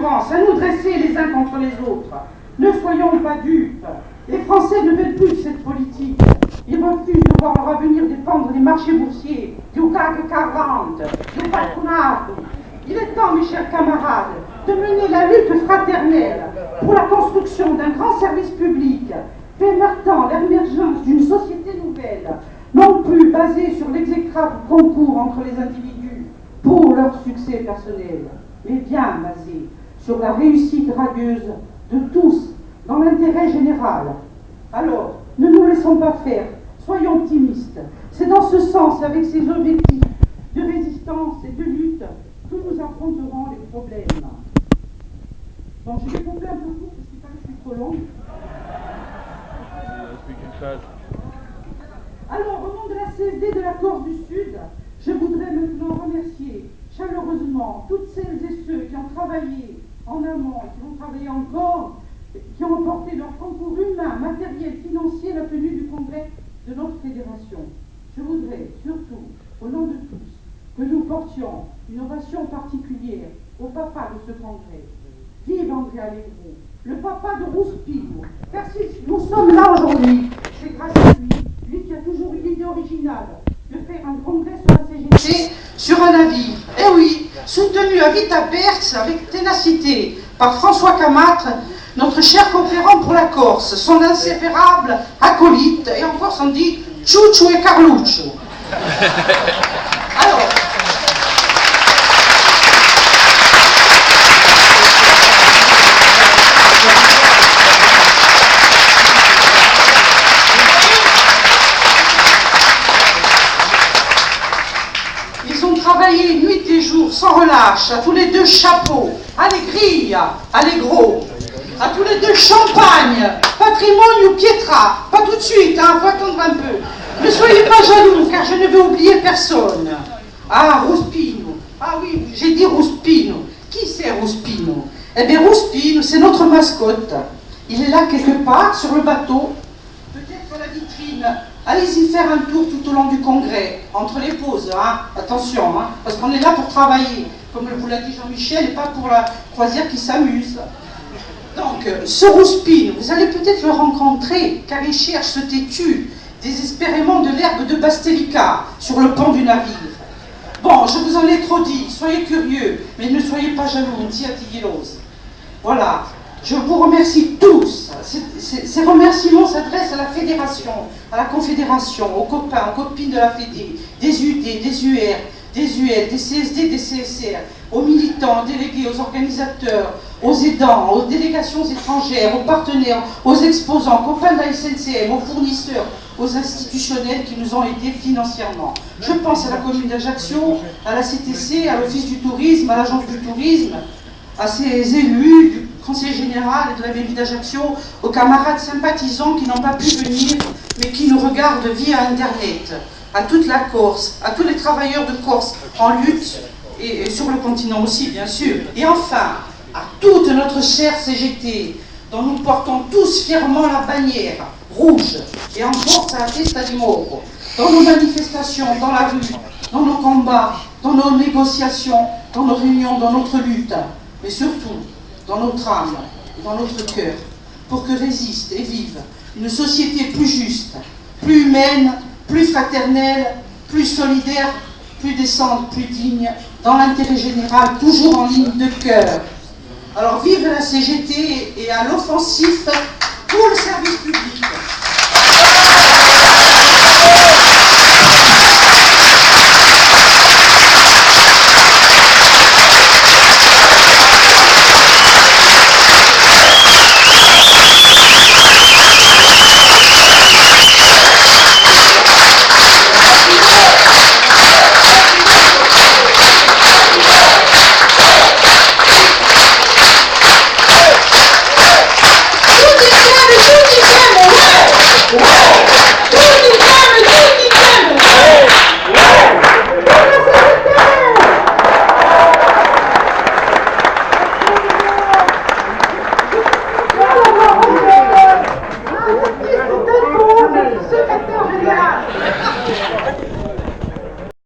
concurrence, à nous dresser les uns contre les autres. Ne soyons pas dupes. Les Français ne veulent plus de cette politique. Ils refusent de voir leur avenir dépendre des marchés boursiers, du CAC 40, du patronat. Il est temps, mes chers camarades, de mener la lutte fraternelle pour la construction d'un grand service public, permettant l'émergence d'une société nouvelle, non plus basée sur l'exécrable concours entre les individus pour leur succès personnel, mais bien basée sur la réussite radieuse de tous dans l'intérêt général. Alors, ne nous laissons pas faire, soyons optimistes. C'est dans ce sens, avec ces objectifs de résistance et de lutte, que nous affronterons les problèmes. Bon, je vais couper un peu court parce qu'il paraît que je suis trop longue. Alors, au nom de la CSD de la Corse du Sud, je voudrais maintenant remercier chaleureusement toutes celles et ceux qui ont travaillé en amont, qui vont travailler encore, qui ont apporté leur concours humain, matériel, financier à la tenue du congrès de notre fédération. Je voudrais surtout, au nom de tous, que nous portions une ovation particulière au papa de ce congrès. Vive André Allegro, le papa de Rouspino. Car si nous sommes là aujourd'hui, c'est grâce à lui qui a toujours eu l'idée originale de faire un congrès sur la CGT sur un navire. Eh oui, soutenu à Vita Perse avec ténacité par François Camatre, notre cher conférent pour la Corse, son inséparable acolyte, et en Corse on dit Ciuccio et Carluccio. Alors, ils ont travaillé nuit et jour sans relâche, à tous les deux chapeaux, Allegria, Allegro, à tous les deux champagne, patrimonio Pietra, pas tout de suite, hein, faut attendre un peu. Ne soyez pas jaloux, car je ne vais oublier personne. Ah, Rouspino, ah oui, j'ai dit Rouspino. Qui c'est Rouspino? Eh bien, Rouspino, c'est notre mascotte. Il est là quelque part, sur le bateau, peut-être sur la vitrine. Allez-y faire un tour tout au long du congrès, entre les pauses, hein. Attention, hein, parce qu'on est là pour travailler, comme vous l'a dit Jean-Michel, et pas pour la croisière qui s'amuse. Donc, ce Rouspino, vous allez peut-être le rencontrer, car il cherche ce têtu, désespérément de l'herbe de Bastelica, sur le pont du navire. Bon, je vous en ai trop dit, soyez curieux, mais ne soyez pas jaloux, Voilà, je vous remercie tous. Ces remerciements s'adressent à la fédération, à la confédération, aux copains, aux copines de la Fédé, des UD, des UR, des UL, des CSD, des CSR, aux militants, aux délégués, aux organisateurs, aux aidants, aux délégations étrangères, aux partenaires, aux exposants, aux copains de la SNCM, aux fournisseurs, aux institutionnels qui nous ont aidés financièrement. Je pense à la commune d'Ajaccio, à la CTC, à l'Office du tourisme, à l'Agence du tourisme, à ces élus du Conseil général et de la mairie d'Ajaccio, aux camarades sympathisants qui n'ont pas pu venir, mais qui nous regardent via Internet, à toute la Corse, à tous les travailleurs de Corse en lutte, et sur le continent aussi, bien sûr. Et enfin, à toute notre chère CGT, dont nous portons tous fièrement la bannière rouge, et en force à la Testa di Moro, dans nos manifestations, dans la rue, dans nos combats, dans nos négociations, dans nos réunions, dans notre lutte, mais surtout dans notre âme et dans notre cœur, pour que résiste et vive une société plus juste, plus humaine, plus fraternelle, plus solidaire, plus décente, plus digne, dans l'intérêt général, toujours en ligne de cœur. Alors vive la CGT et à l'offensif pour le service public.